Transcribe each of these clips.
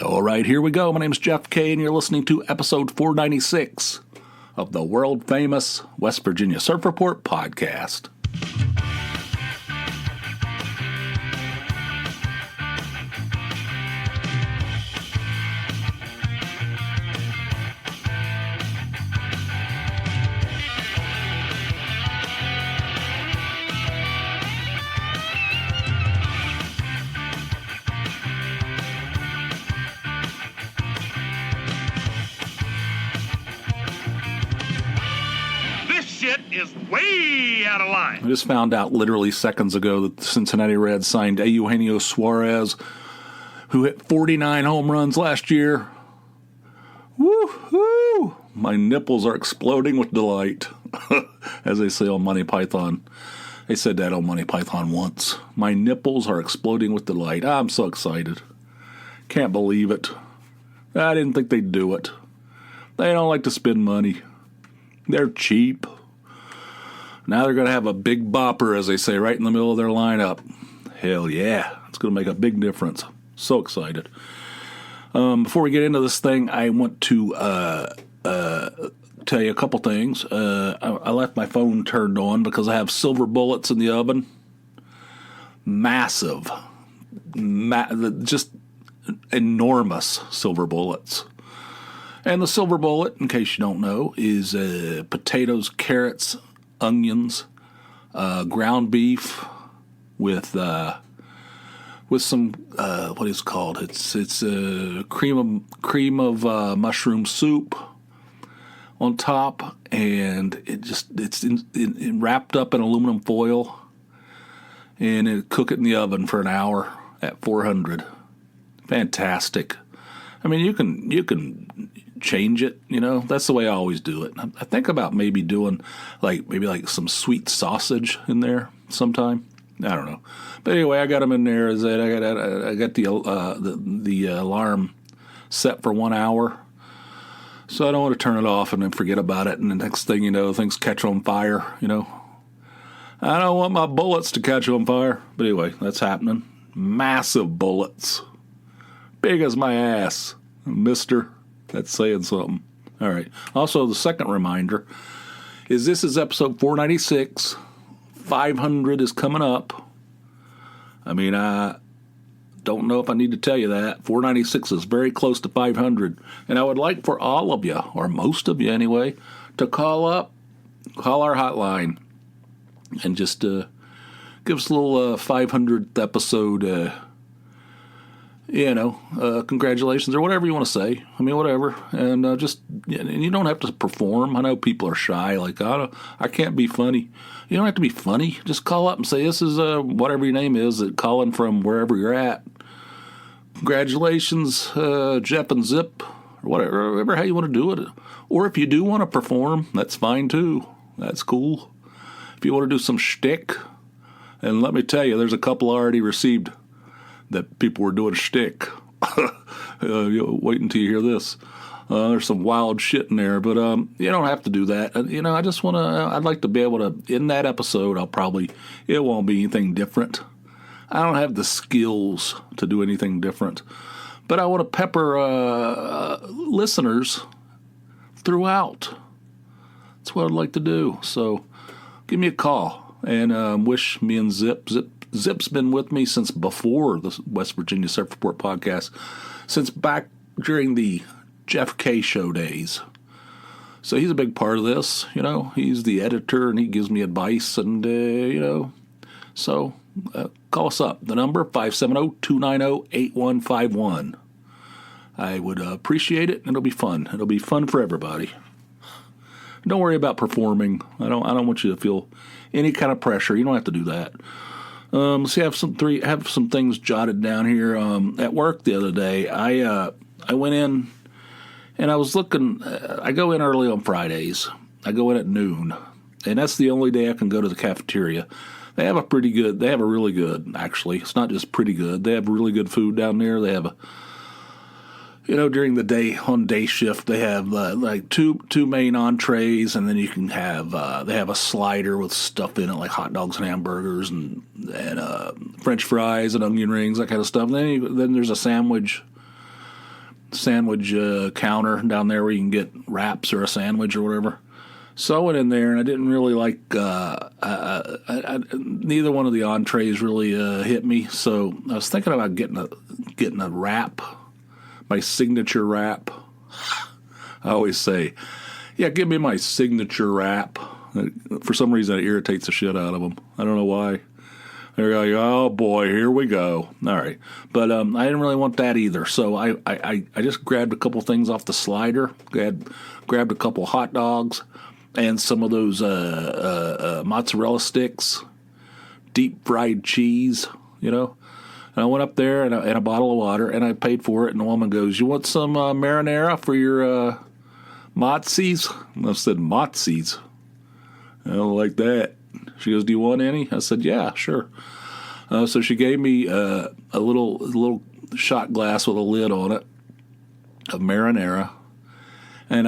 All right, here we go. My name's Jeff K, and you're listening to episode 496 of the world-famous West Virginia Surf Report podcast. Is way out of line. I just found out literally seconds ago that the Cincinnati Reds signed Eugenio Suarez, who hit 49 home runs last year. Woo-hoo! My nipples are exploding with delight, as they say on Monty Python. They said that on Monty Python once. My nipples are exploding with delight. I'm so excited. Can't believe it. I didn't think they'd do it. They don't like to spend money. They're cheap. Now they're going to have a big bopper, as they say, right in the middle of their lineup. Hell yeah. It's going to make a big difference. So excited. Before we get into this thing, I want to tell you a couple things. I left my phone turned on because I have silver bullets in the oven. Massive. Just enormous silver bullets. And the silver bullet, in case you don't know, is potatoes, carrots, onions, ground beef with some what is it called? It's cream of mushroom soup on top, and it's wrapped up in aluminum foil, and cook it in the oven for an hour at 400. Fantastic. I mean, you can change it, you know. That's the way I always do it. I think about maybe doing like some sweet sausage in there sometime. I don't know, but anyway, I got them in there. I got the alarm set for 1 hour, so I don't want to turn it off and then forget about it. And the next thing you know, things catch on fire. You know, I don't want my bullets to catch on fire. But anyway, that's happening. Massive bullets, big as my ass, mister. That's saying something. All right. Also, the second reminder is this is episode 496. 500 is coming up. I mean, I don't know if I need to tell you that. 496 is very close to 500. And I would like for all of you, or most of you anyway, to call our hotline, and just give us a little 500th episode congratulations or whatever you want to say. I mean, whatever. And and you don't have to perform. I know people are shy. Like, I can't be funny. You don't have to be funny. Just call up and say, this is whatever your name is, calling from wherever you're at. Congratulations, Jeff and Zip, or whatever, how you want to do it. Or if you do want to perform, that's fine too. That's cool. If you want to do some shtick, and let me tell you, there's a couple already received that people were doing shtick. Wait until you hear this. There's some wild shit in there, but you don't have to do that. I just want to. I'd like to be able to. In that episode, it won't be anything different. I don't have the skills to do anything different, but I want to pepper listeners throughout. That's what I'd like to do. So, give me a call and wish me and Zip's been with me since before the West Virginia Surf Report podcast, since back during the Jeff K show days. So he's a big part of this, you know. He's the editor, and he gives me advice, and, So call us up. The number, 570-290-8151. I would appreciate it, and it'll be fun. It'll be fun for everybody. Don't worry about performing. I don't want you to feel any kind of pressure. You don't have to do that. Let's see, I have some things jotted down here. At work the other day, I went in and I was looking. I go in early on Fridays. I go in at noon, and that's the only day I can go to the cafeteria. They have a really good, actually. It's not just pretty good. They have really good food down there. They have during the day, on day shift, they have like two main entrees, and then you can have they have a slider with stuff in it, like hot dogs and hamburgers and French fries and onion rings, that kind of stuff. And then there's a sandwich, sandwich counter down there where you can get wraps or a sandwich or whatever. So I went in there, and I didn't really like neither one of the entrees really hit me. So I was thinking about getting a wrap, my signature wrap. I always say, yeah, give me my signature wrap. For some reason, it irritates the shit out of them. I don't know why. They're like, oh boy, here we go. All right, but I didn't really want that either. So I just grabbed a couple things off the slider. Grabbed a couple hot dogs and some of those mozzarella sticks, deep fried cheese, And I went up there and a bottle of water, and I paid for it. And the woman goes, "You want some marinara for your mozzies?" And I said, "Mozzies? I don't like that." She goes, "Do you want any?" I said, "Yeah, sure." So she gave me a little shot glass with a lid on it of marinara, and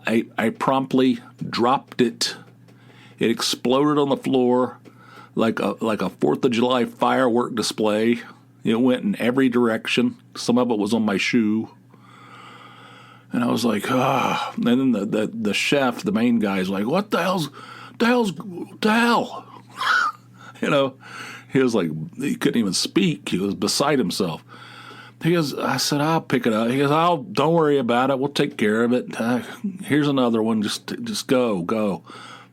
I promptly dropped it. It exploded on the floor like a 4th of July firework display. It went in every direction. Some of it was on my shoe. And I was like, ah. And then the chef, the main guy, is like, "What the hell? He was like, he couldn't even speak. He was beside himself. He goes, I said, "I'll pick it up." He goes, don't worry about it. We'll take care of it. Here's another one. Just go.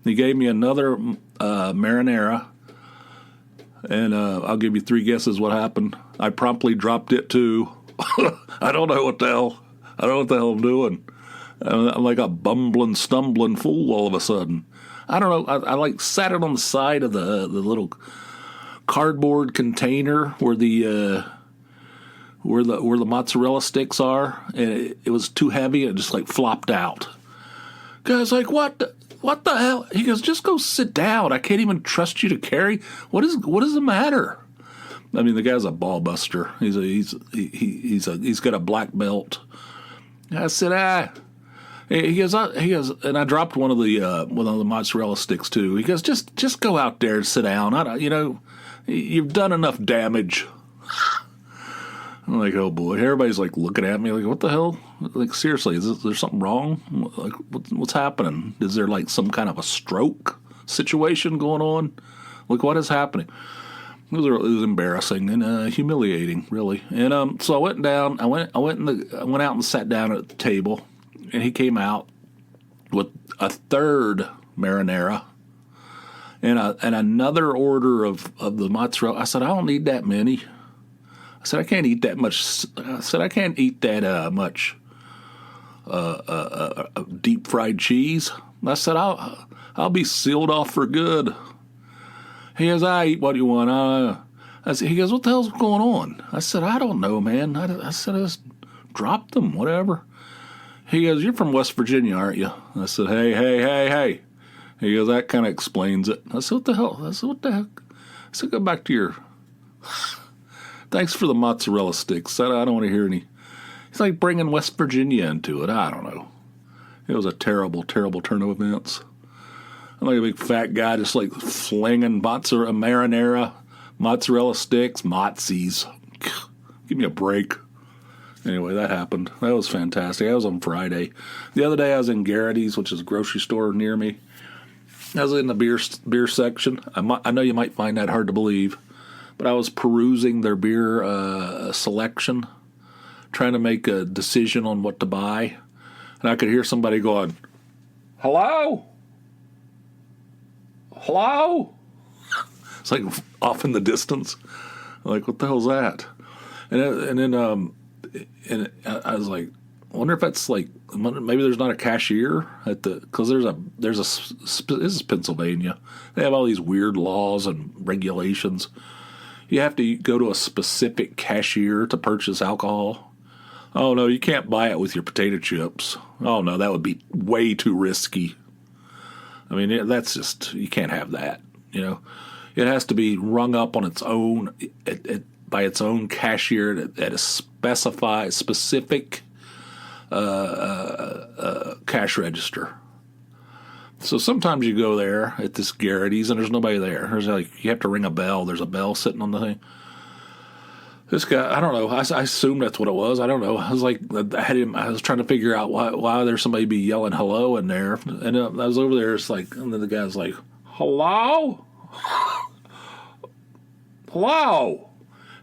He gave me another marinara, and I'll give you 3 guesses what happened. I promptly dropped it too. I don't know what the hell I'm doing. I'm like a bumbling, stumbling fool all of a sudden. I don't know. I like sat it on the side of the little cardboard container where the mozzarella sticks are, and it was too heavy. And it just like flopped out. Guy's like, "What the hell?" He goes, "Just go sit down. I can't even trust you to carry. What is the matter?" I mean, the guy's a ball buster. He's got a black belt. I said, He goes, and I dropped one of the mozzarella sticks too. He goes, just go out there and sit down. You've done enough damage. I'm like, oh boy. Everybody's like looking at me like, what the hell? Like, seriously, is there something wrong? Like, what's happening? Is there like some kind of a stroke situation going on? Like, what is happening? It was embarrassing and humiliating, really. And so I went down. I went out and sat down at the table. And he came out with a third marinara and another order of the mozzarella. I said, "I don't need that many." I said, "I can't eat that much." I said, "I can't eat that much deep fried cheese." I said, I'll be sealed off for good." He goes, "I eat what you want." He goes, "What the hell's going on?" I said, "I don't know, man." I said, "I just dropped them, whatever." He goes, "You're from West Virginia, aren't you?" I said, Hey. He goes, "That kind of explains it." I said, "What the hell?" I said, "What the heck?" I said, "Go back to your... Thanks for the mozzarella sticks. I don't want to hear any..." He's like bringing West Virginia into it. I don't know. It was a terrible, terrible turn of events. I'm like a big fat guy just like flinging marinara, mozzarella sticks, mozzies. Give me a break. Anyway, that happened. That was fantastic. That was on Friday. The other day I was in Garrity's, which is a grocery store near me. I was in the beer section. I know you might find that hard to believe, but I was perusing their beer selection, trying to make a decision on what to buy. And I could hear somebody going, "Hello? Hello?" It's like off in the distance. I'm like, what the hell's that? And then I was like, I wonder if that's like, maybe there's not a cashier because this is Pennsylvania. They have all these weird laws and regulations. You have to go to a specific cashier to purchase alcohol. Oh no, you can't buy it with your potato chips. Oh no, that would be way too risky. I mean, that's just, you can't have that. It has to be rung up on its own, by its own cashier at a specific cash register. So sometimes you go there at this Garrity's and there's nobody there. There's like, you have to ring a bell. There's a bell sitting on the thing. This guy, I don't know. I assumed that's what it was. I don't know. I was like, I had him. I was trying to figure out why there's somebody be yelling hello in there. And I was over there. It's like, and then the guy's like, hello, hello.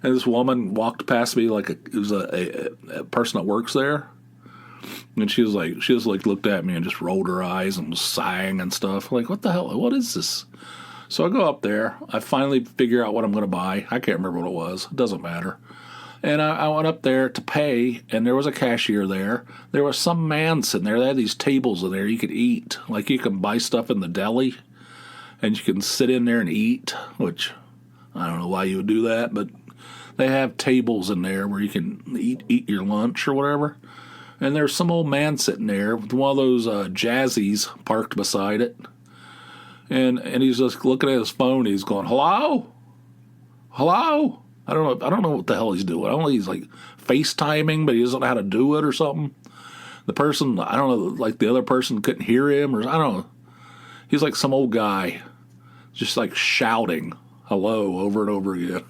And this woman walked past me like it was a person that works there. And she just looked at me and just rolled her eyes and was sighing and stuff. Like, what the hell? What is this? So I go up there. I finally figure out what I'm going to buy. I can't remember what it was. It doesn't matter. And I went up there to pay, and there was a cashier there. There was some man sitting there. They had these tables in there you could eat. Like you can buy stuff in the deli, and you can sit in there and eat, which I don't know why you would do that, but they have tables in there where you can eat your lunch or whatever. And there's some old man sitting there with one of those jazzies parked beside it. And he's just looking at his phone. He's going, hello? Hello? I don't know what the hell he's doing. I don't know, he's like FaceTiming, but he doesn't know how to do it or something. The person, I don't know, like the other person couldn't hear him, or I don't know. He's like some old guy just like shouting hello over and over again.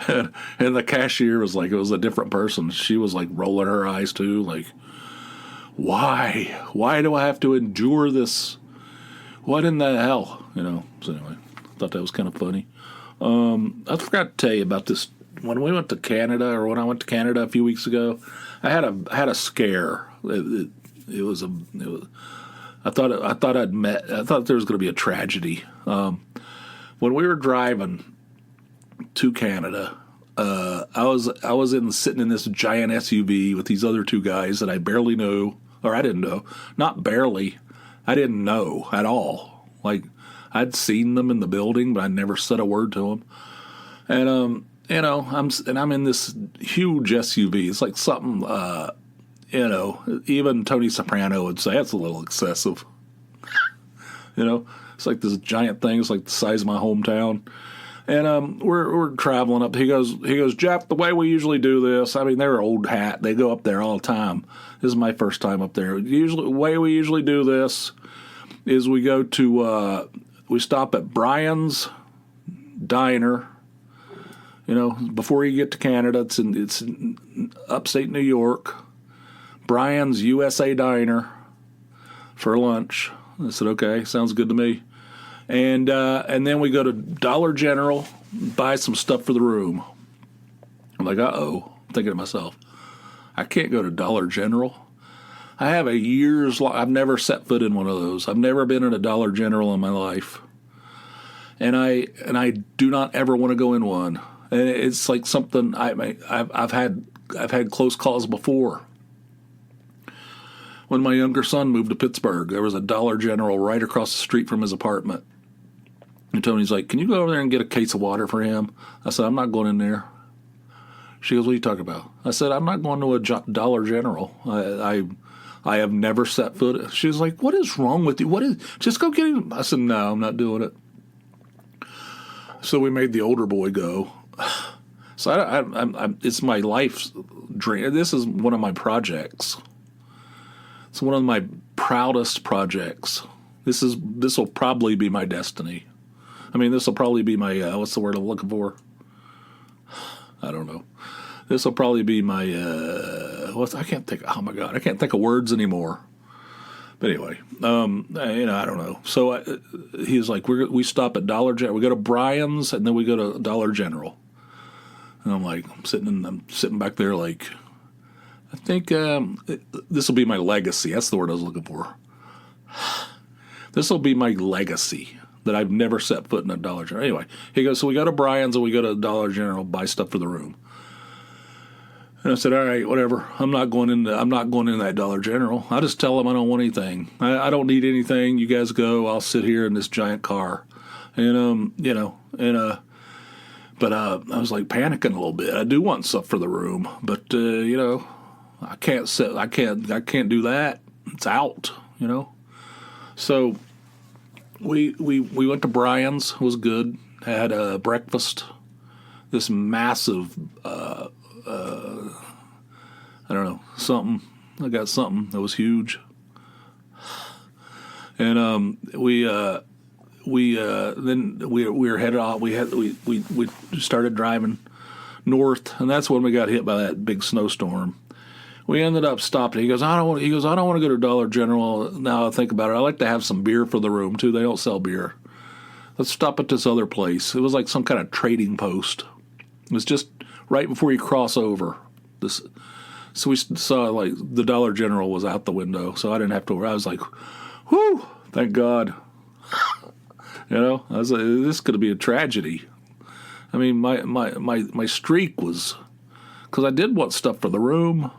and the cashier was like, it was a different person. She was like rolling her eyes too, like, why? Why do I have to endure this? What in the hell? So anyway, I thought that was kind of funny. I forgot to tell you about this. When we went to Canada, or when I went to Canada a few weeks ago, I had a scare. It was. I thought there was going to be a tragedy. When we were driving to Canada, I was sitting in this giant SUV with these other two guys that I barely knew, or I didn't know, not barely. I didn't know at all. Like, I'd seen them in the building, but I never said a word to them. And I'm in this huge SUV. It's like something, even Tony Soprano would say that's a little excessive. It's like this giant thing. It's like the size of my hometown. And we're traveling up. He goes, Jeff, the way we usually do this. I mean, they're old hat. They go up there all the time. This is my first time up there. The way we usually do this is we go to we stop at Brian's Diner. Before you get to Canada, it's in upstate New York. Brian's USA Diner for lunch. I said, okay, sounds good to me. And then we go to Dollar General, buy some stuff for the room. I'm like, uh-oh. I'm thinking to myself, I can't go to Dollar General. I have I've never set foot in one of those. I've never been in a Dollar General in my life. And I do not ever want to go in one. And it's like something I've had close calls before. When my younger son moved to Pittsburgh, there was a Dollar General right across the street from his apartment. And Tony's like, can you go over there and get a case of water for him? I said, I'm not going in there. She goes, what are you talking about? I said, I'm not going to a Dollar General. I have never set foot. She was like, what is wrong with you? Just go get him. I said, no, I'm not doing it. So we made the older boy go. So it's my life's dream. This is one of my projects. It's one of my proudest projects. This will probably be my destiny. I mean, this will probably be my, what's the word I'm looking for? I don't know. This will probably be my, I can't think, oh my God, I can't think of words anymore. But anyway, I don't know. So he was like, we stop at Dollar General. We go to Brian's, and then we go to Dollar General. And I'm like, I'm sitting back there like, I think this will be my legacy. That's the word I was looking for. This will be my legacy, that I've never set foot in a Dollar General. Anyway, he goes, so we go to Brian's and we go to Dollar General, buy stuff for the room. And I said, all right, whatever. I'm not going in that Dollar General. I just tell them I don't want anything. I don't need anything. You guys go. I'll sit here in this giant car. And but I was like panicking a little bit. I do want stuff for the room, but I can't do that. It's out, So we went to Brian's. It was good. Had breakfast. This massive I don't know, something. I got something that was huge. And we were headed off. We started driving north, and that's when we got hit by that big snowstorm. We ended up stopping. He goes, I don't want to go to Dollar General. Now I think about it, I like to have some beer for the room too. They don't sell beer. Let's stop at this other place. It was like some kind of trading post. It was just right before you cross over. So we saw like the Dollar General was out the window, so I didn't have to. I was like, whew, thank God. You know, I was like, this could be a tragedy. I mean, my streak was, because I did want stuff for the room,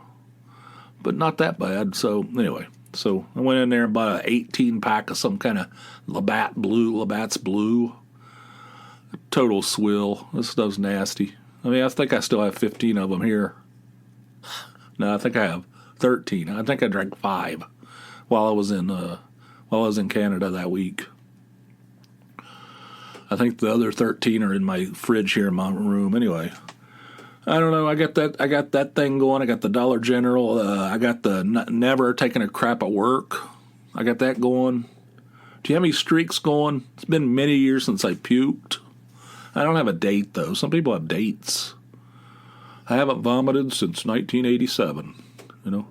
but not that bad. So anyway, so I went in there and bought an 18-pack of some kind of Labatt's Blue. Total swill. This stuff's nasty. I mean, I think I still have 15 of them here. No, I think I have 13. I think I drank 5 while I was in Canada that week. I think the other 13 are in my fridge here in my room. Anyway, I don't know. I got that thing going. I got the Dollar General. I got the never taking a crap at work. I got that going. Do you have any streaks going? It's been many years since I puked. I don't have a date though. Some people have dates. I haven't vomited since 1987. You know,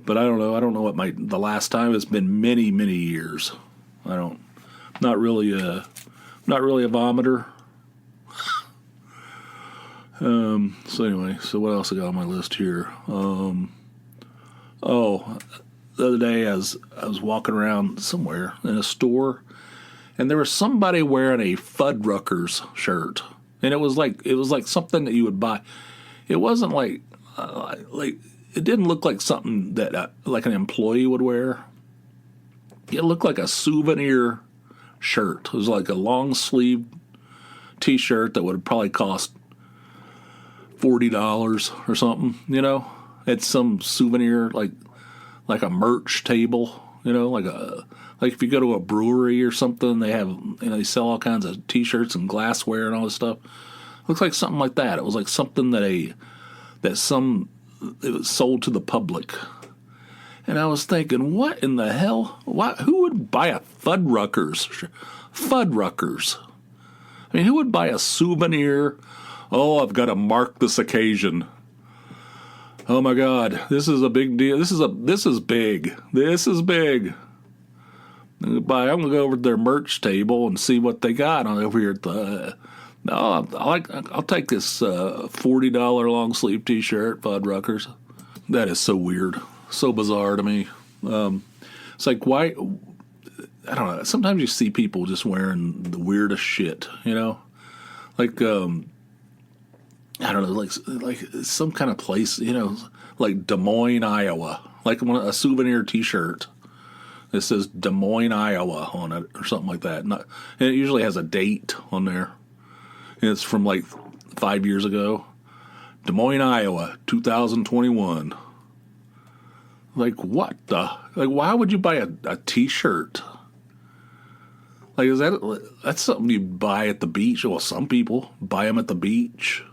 but I don't know. I don't know what the last time. It's been many years. Not really a vomiter. So anyway, so what else I got on my list here? The other day I was walking around somewhere in a store, and there was somebody wearing a Fuddruckers shirt, and it was like something that you would buy. It wasn't like it didn't look like something that like an employee would wear. It looked like a souvenir shirt. It was like a long sleeve T-shirt that would probably cost $40 or something. You know, it's some souvenir like a merch table. You know, like if you go to a brewery or something, they have they sell all kinds of T-shirts and glassware and all this stuff. Looks like something like that. It was like something it was sold to the public. And I was thinking, what in the hell? Who would buy a Fuddruckers? Fuddruckers. I mean, who would buy a souvenir? Oh, I've got to mark this occasion. Oh my God, this is a big deal. This is big. This is big. I'm gonna go over to their merch table and see what they got on over here at the. No, I'll take this $40 long sleeve T-shirt, Fuddruckers. That is so weird, so bizarre to me. It's like, why? I don't know. Sometimes you see people just wearing the weirdest shit, you know, like I don't know, like some kind of place, you know, like Des Moines, Iowa, like a souvenir T-shirt. It says Des Moines, Iowa on it or something like that. And it usually has a date on there. And it's from like 5 years ago. Des Moines, Iowa, 2021. Like, what the? Like, why would you buy a T-shirt? Like, that's something you buy at the beach? Well, some people buy them at the beach.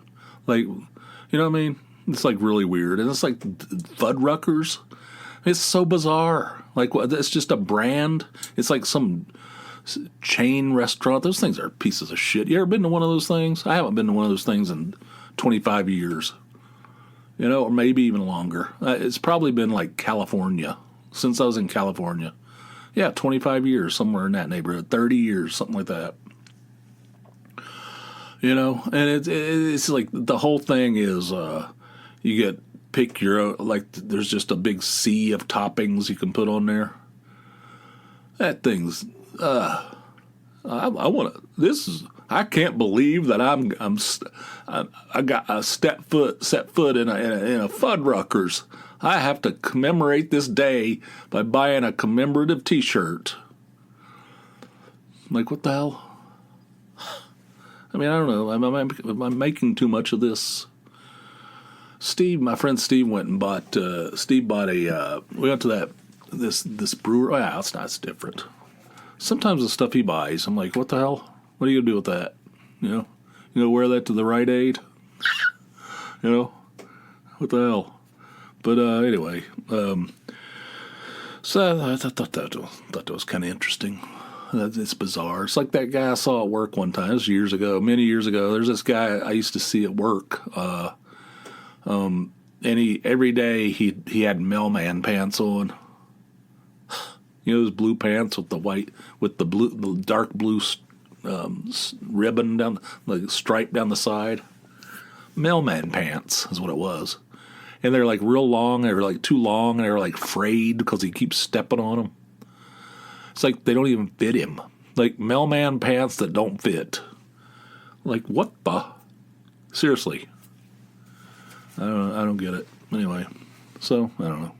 Like, you know what I mean? It's like really weird. And it's like Fuddruckers. It's so bizarre. Like, it's just a brand. It's like some chain restaurant. Those things are pieces of shit. You ever been to one of those things? I haven't been to one of those things in 25 years. You know, or maybe even longer. It's probably been like California, since I was in California. Yeah, 25 years, somewhere in that neighborhood. 30 years, something like that. You know, and it's like the whole thing is you pick your own, like there's just a big sea of toppings you can put on there. That thing's I can't believe that I got a set foot in a Fuddruckers. I have to commemorate this day by buying a commemorative T-shirt. Like, what the hell? I mean, I don't know. Am I making too much of this? My friend Steve went and bought. Steve bought a. We went to this brewer. Well, it's different. Sometimes the stuff he buys, I'm like, what the hell? What are you gonna do with that? You know, wear that to the Rite Aid. You know, what the hell? But anyway, so I thought that was kind of interesting. It's bizarre. It's like that guy I saw at work one time. This was years ago, many years ago. There's this guy I used to see at work. And every day he had mailman pants on. You know, those blue pants with the dark blue ribbon down, like stripe down the side. Mailman pants is what it was. And they're like real long. They're like too long. And they're like frayed because he keeps stepping on them. It's like they don't even fit him. Like mailman pants that don't fit. Like what the? Seriously. I don't get it. Anyway, so I don't know.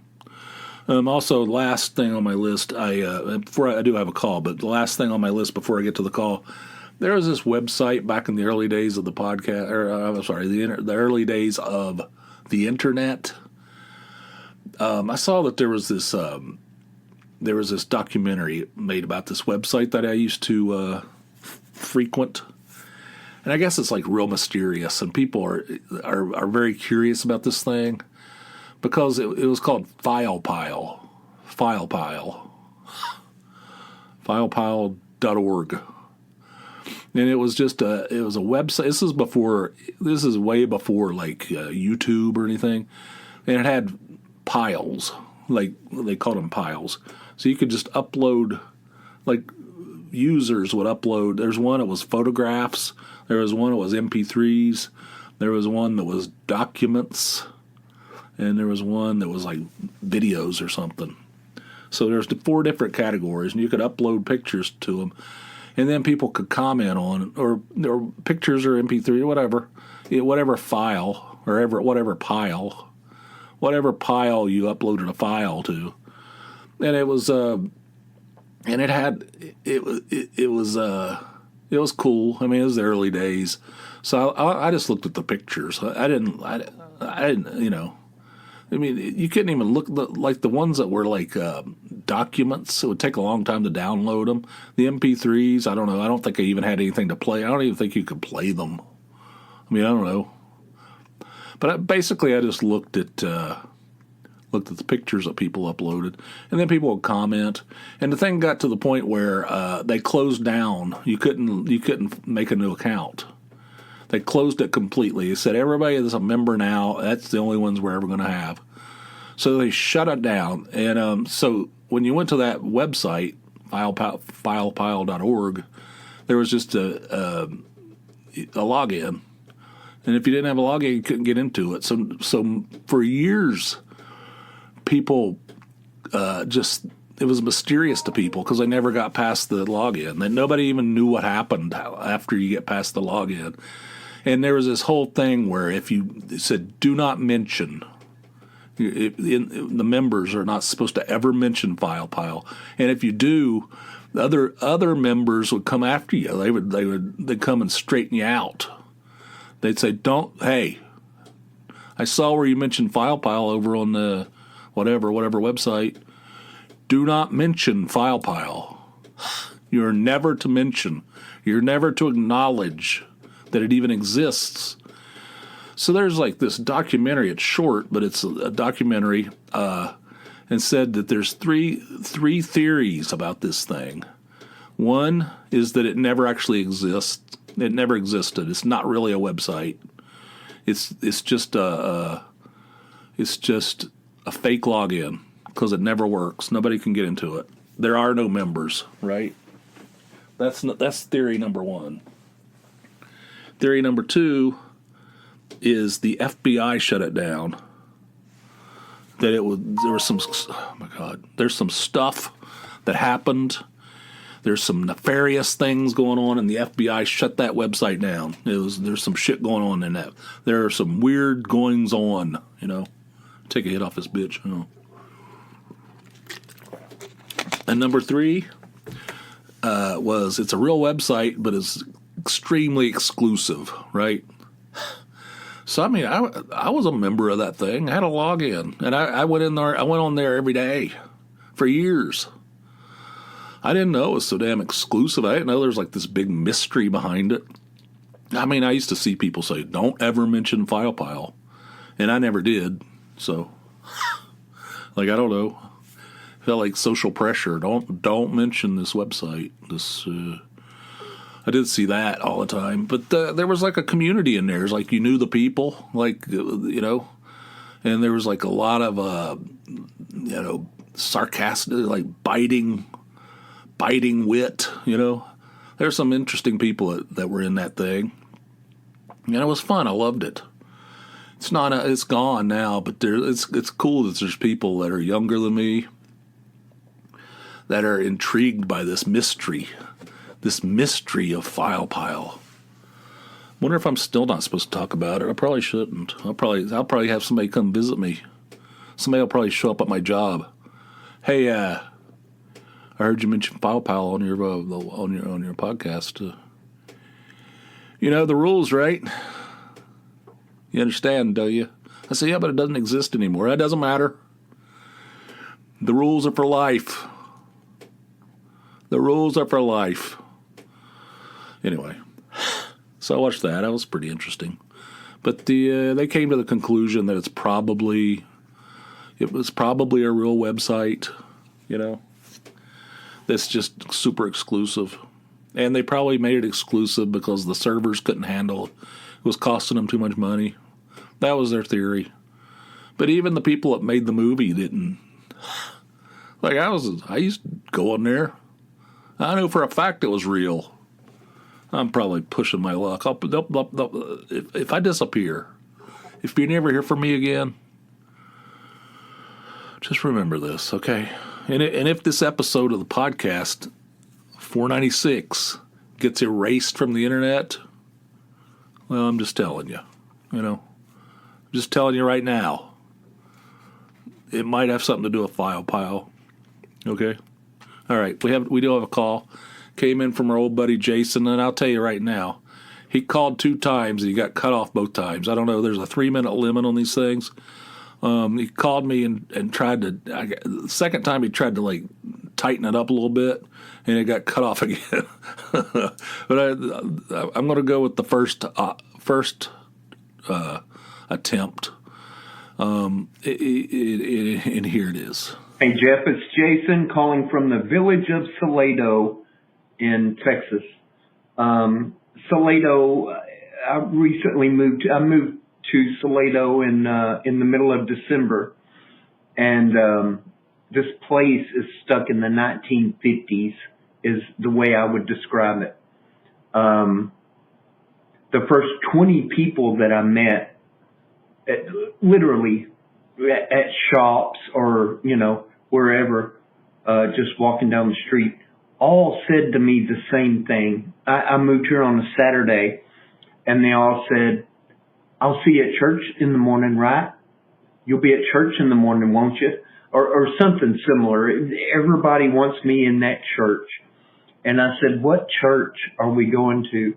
Also, last thing on my list, I do have a call, but the last thing on my list before I get to the call, there was this website back in the early days of the podcast, the early days of the internet. I saw that there was this documentary made about this website that I used to frequent. And I guess it's like real mysterious, and people are very curious about this thing because it was called filepile.org. And it was just a website. This is way before like YouTube or anything. And it had piles, like they called them piles. So you could just upload, like users would upload. There's one that was photographs. There was one that was MP3s. There was one that was documents. And there was one that was like videos or something. So there's 4 different categories, and you could upload pictures to them. And then people could comment on it, or pictures or MP3 or whatever. Whatever file, or whatever pile you uploaded a file to. And it was it was cool. I mean, it was the early days, so I just looked at the pictures. I didn't, you know. I mean, you couldn't even look like the ones that were like documents. It would take a long time to download them. The MP3s, I don't know. I don't think I even had anything to play. I don't even think you could play them. I mean, I don't know. But I just looked at the pictures that people uploaded, and then people would comment. And the thing got to the point where they closed down. You couldn't make a new account. They closed it completely. They said everybody is a member now. That's the only ones we're ever going to have. So they shut it down. And so when you went to that website, filepile.org, there was just a login. And if you didn't have a login, you couldn't get into it. So for years, people it was mysterious to people because they never got past the login. That nobody even knew what happened after you get past the login. And there was this whole thing where if you said, do not mention, the members are not supposed to ever mention FilePile. And if you do, other members would come after you. They'd come and straighten you out. They'd say, hey, I saw where you mentioned FilePile over on the whatever website. Do not mention FilePile. You're never to mention. You're never to acknowledge that it even exists. So there's like this documentary. It's short, but it's a documentary, and said that there's three theories about this thing. One is that it never actually exists. It never existed. It's not really a website. It's just a fake login because it never works. Nobody can get into it. There are no members, right? That's theory number one. Theory number two is the FBI shut it down. That there's some stuff that happened. There's some nefarious things going on, and the FBI shut that website down. There's some shit going on in that. There are some weird goings on, Take a hit off this bitch, And number three was it's a real website, but it's extremely exclusive, right? So I mean, I was a member of that thing. I had a login, and I went in there. I went on there every day for years. I didn't know it was so damn exclusive. I didn't know there was like this big mystery behind it. I mean, I used to see people say, "Don't ever mention FilePile," and I never did. So, like, I don't know. Felt like social pressure. Don't mention this website. I did see that all the time, but there was like a community in there. It's like you knew the people, like and there was like a lot of sarcastic, like biting wit. There's some interesting people that were in that thing, and it was fun. I loved it. It's gone now, but it's cool that there's people that are younger than me that are intrigued by this mystery of File Pile. Wonder if I'm still not supposed to talk about it. I probably shouldn't. I'll probably have somebody come visit me. Somebody will probably show up at my job. Hey, I heard you mention File Pile on your podcast. You know the rules, right? You understand, do you? I say, yeah, but it doesn't exist anymore. That doesn't matter. The rules are for life. The rules are for life. Anyway, so I watched that. That was pretty interesting. But they came to the conclusion that it was probably a real website, that's just super exclusive. And they probably made it exclusive because the servers couldn't handle it. It was costing them too much money. That was their theory. But even the people that made the movie didn't. Like I used to go in there. I knew for a fact it was real. I'm probably pushing my luck. If I disappear, if you never hear from me again, just remember this, okay? And if this episode of the podcast, 496, gets erased from the internet, well, I'm just telling you, I'm just telling you right now. It might have something to do with File Pile, okay? All right, we do have a call. Came in from our old buddy Jason, and I'll tell you right now, he called 2 times and he got cut off both times. I don't know. There's a 3-minute limit on these things. He called me and tried to. The second time he tried to like tighten it up a little bit, and it got cut off again. But I'm going to go with the first attempt. And here it is. Hey, Jeff, it's Jason calling from the village of Salado in Texas. Salado, I moved to Salado in the middle of December, and this place is stuck in the 1950s, is the way I would describe it. The first 20 people that I met, literally at shops or, wherever, just walking down the street, all said to me the same thing. I moved here on a Saturday, and they all said, I'll see you at church in the morning, right? You'll be at church in the morning, won't you? Or something similar. Everybody wants me in that church. And I said, what church are we going to?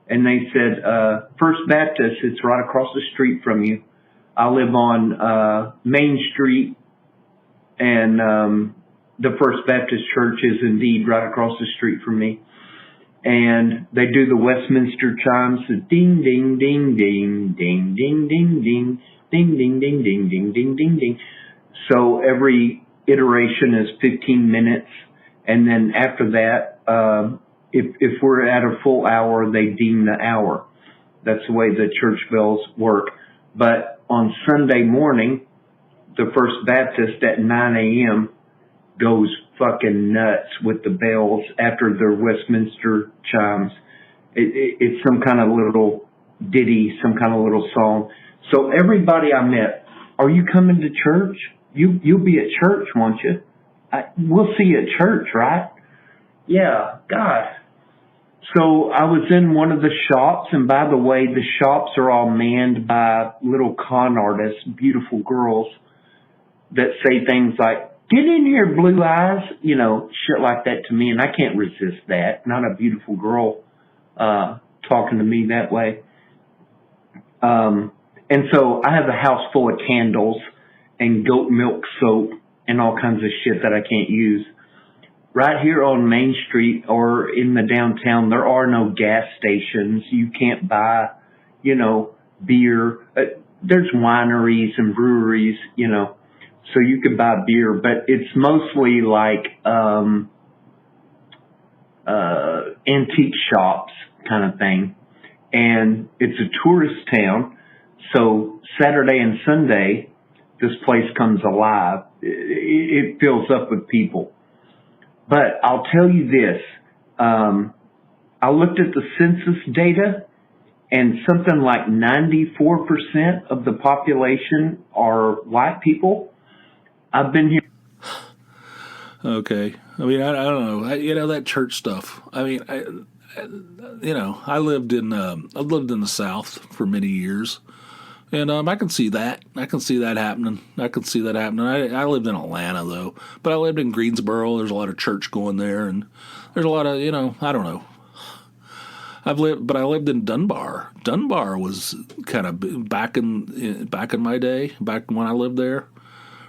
And they said, First Baptist, it's right across the street from you. I live on Main Street, and the First Baptist Church is indeed right across the street from me. And they do the Westminster chimes, the ding, ding, ding, ding, ding, ding, ding, ding, ding, ding, ding, ding, ding, ding, ding, ding. So every iteration is 15 minutes. And then after that, if we're at a full hour, they ding the hour. That's the way the church bells work. But on Sunday morning, the First Baptist at 9 a.m. goes fucking nuts with the bells after their Westminster chimes. It's some kind of little ditty, some kind of little song. So everybody I met, are you coming to church? You'll be at church, won't you? We'll see you at church, right? Yeah, God. So I was in one of the shops, and by the way, the shops are all manned by little con artists, beautiful girls that say things like, get in here, blue eyes, shit like that to me, and I can't resist that. Not a beautiful girl talking to me that way. And so I have a house full of candles and goat milk soap and all kinds of shit that I can't use. Right here on Main Street or in the downtown, there are no gas stations. You can't buy, beer. There's wineries and breweries, So you could buy beer, but it's mostly like antique shops kind of thing. And it's a tourist town. So Saturday and Sunday, this place comes alive. It fills up with people. But I'll tell you this. I looked at the census data, and something like 94% of the population are white people. I've been here. Okay. I mean, I don't know. That church stuff. I mean, I lived in the South for many years, and I can see that. I can see that happening. I lived in Atlanta though, but I lived in Greensboro. There's a lot of church going there, and there's a lot of I don't know. I lived in Dunbar. Dunbar was kind of back in my day, back when I lived there.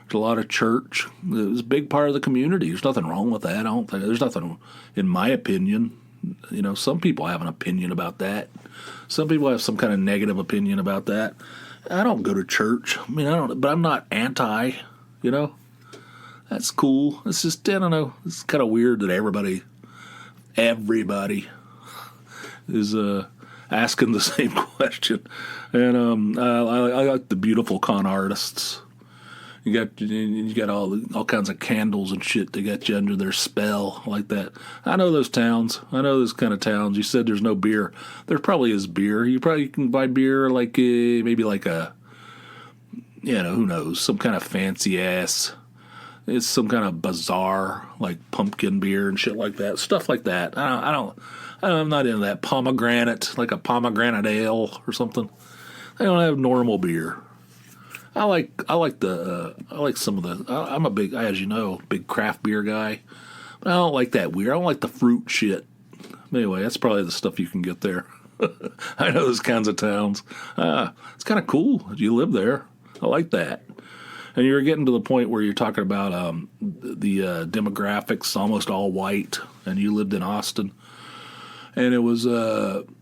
There's a lot of church. It was a big part of the community. There's nothing wrong with that. I don't think there's nothing, in my opinion. Some people have an opinion about that. Some people have some kind of negative opinion about that. I don't go to church. I mean, but I'm not anti. That's cool. It's just, I don't know. It's kind of weird that everybody is asking the same question. And I like the beautiful con artists. You got all kinds of candles and shit. They got you under their spell like that. I know those towns. I know those kind of towns. You said there's no beer. There probably is beer. You probably can buy beer like maybe like a, who knows, some kind of fancy ass. It's some kind of bazaar like pumpkin beer and shit like that. Stuff like that. I'm not into that. Pomegranate, like a pomegranate ale or something. They don't have normal beer. I like some of the. I'm a big, as you know, big craft beer guy, but I don't like that weird. I don't like the fruit shit. Anyway, that's probably the stuff you can get there. I know those kinds of towns. It's kind of cool. You live there. I like that. And you're getting to the point where you're talking about the demographics, almost all white, and you lived in Austin, and it was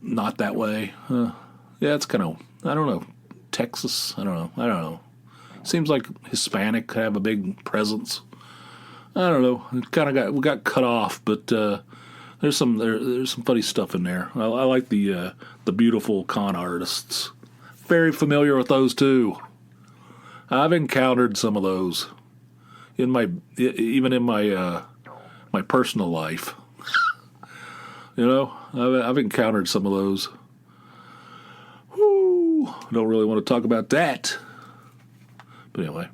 not that way. Yeah, it's kind of, I don't know, Texas. I don't know. Seems like Hispanic have a big presence. I don't know. We got cut off, but there's some funny stuff in there. I like the beautiful con artists. Very familiar with those too. I've encountered some of those even in my my personal life. I've encountered some of those. Whoo! Don't really want to talk about that. But anyway,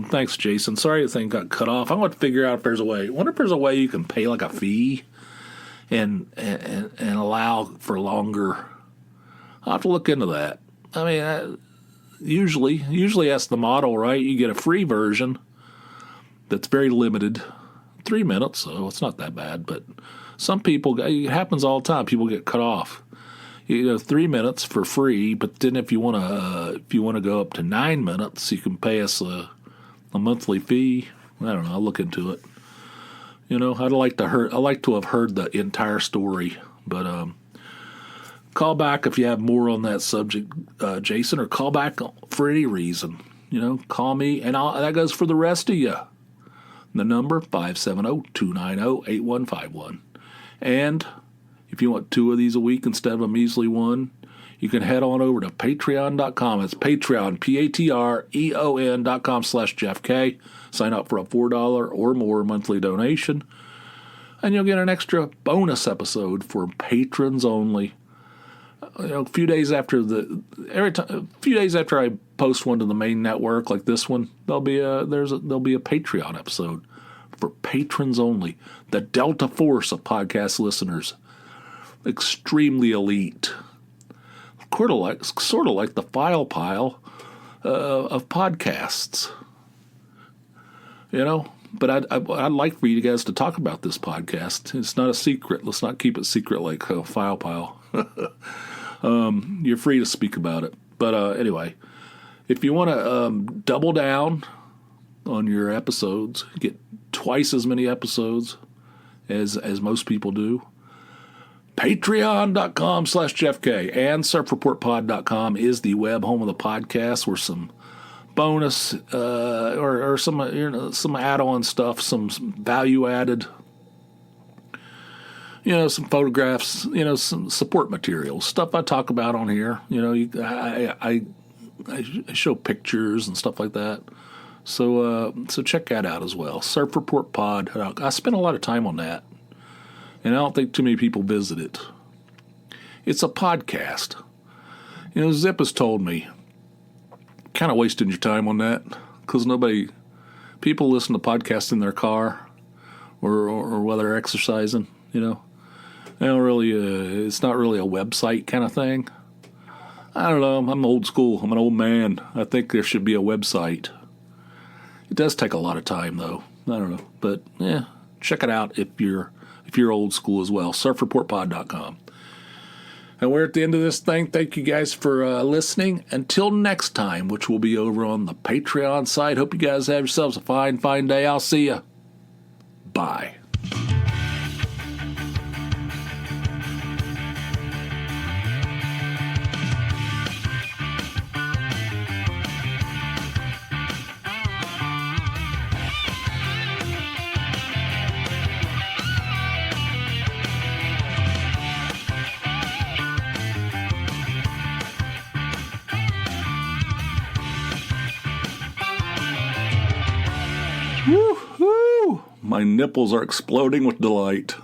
thanks, Jason. Sorry the thing got cut off. I want to figure out if there's a way. I wonder if there's a way you can pay like a fee and allow for longer. I'll have to look into that. I mean, usually that's the model, right? You get a free version that's very limited, 3 minutes, so it's not that bad. But some people, it happens all the time. People get cut off. 3 minutes for free, but then if you want to go up to 9 minutes, you can pay us a monthly fee. I don't know. I'll look into it. I'd like to have heard the entire story, but call back if you have more on that subject, Jason, or call back for any reason. Call me, and that goes for the rest of you. The number 570-290-8151, and if you want 2 of these a week instead of a measly one, you can head on over to patreon.com. It's Patreon, patreon.com/JeffK. Sign up for a $4 or more monthly donation, and you'll get an extra bonus episode for patrons only. A few days after I post one to the main network like this one, there'll be a Patreon episode for patrons only. The Delta Force of podcast listeners. Extremely elite, sort of like the file pile of podcasts, But I'd like for you guys to talk about this podcast. It's not a secret. Let's not keep it secret like file pile. You're free to speak about it. But anyway, if you want to double down on your episodes, get twice as many episodes as most people do. Patreon.com/JeffK and SurfReportPod.com is the web home of the podcast where some bonus or some add-on stuff, some value added. Some photographs, some support materials, stuff I talk about on here. I show pictures and stuff like that. So check that out as well. Surf Report Pod. I spend a lot of time on that, and I don't think too many people visit it. It's a podcast. Zip has told me, kind of wasting your time on that, because people listen to podcasts in their car or while they're exercising. They don't really. It's not really a website kind of thing. I don't know. I'm old school. I'm an old man. I think there should be a website. It does take a lot of time, though. I don't know, but yeah, check it out if you're old school as well. Surfreportpod.com. And we're at the end of this thing. Thank you guys for listening. Until next time, which will be over on the Patreon site. Hope you guys have yourselves a fine day. I'll see you. Bye. Woo-hoo! My nipples are exploding with delight.